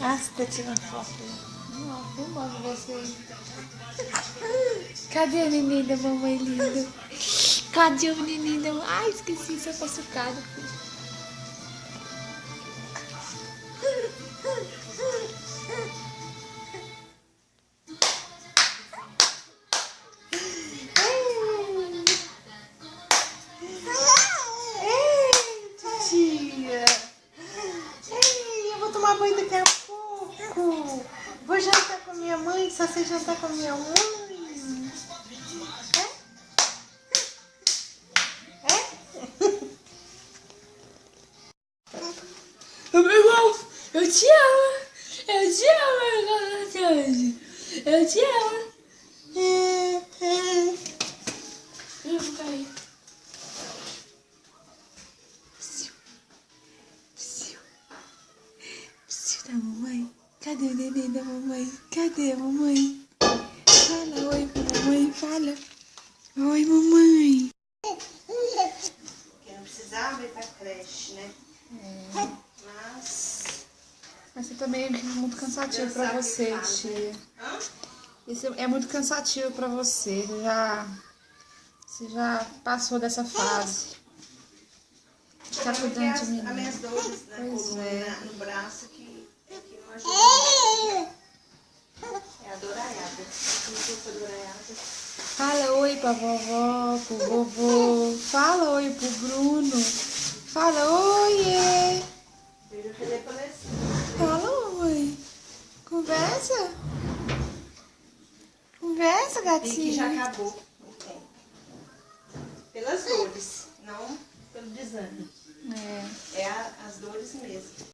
Ah, você tá tirando foto. Não, filmando vocês. Cadê o neném da mamãe linda? Cadê o neném da mamãe? Ai, esqueci, seu paçucado. Eu vou tomar banho daqui a pouco. Vou jantar com a minha mãe, só sei jantar com a minha mãe. Meu irmão, eu te amo. Eu te amo, meu irmão. Eu te amo. Eu vou cair. Da mamãe? Cadê o neném da mamãe? Cadê a mamãe? Fala oi pra mamãe, fala. Oi, mamãe. Porque não precisava ir pra creche, né? Mas também é muito cansativo pra você, tia. Hã? Isso é muito cansativo pra você. Você já passou dessa fase. Tá cuidando de mim. As minhas dores na Pois coluna, é. no braço, que não ajuda. É a doraiada. Não sou doraiada. Fala oi pra vovó, pro vovô. Fala oi pro Bruno. Fala oiê. Vejo cadê palestra? Fala oi. Conversa. Conversa, E que já gatinho. acabou o tempo. Pelas dores, não pelo desânimo. É. É as dores mesmo.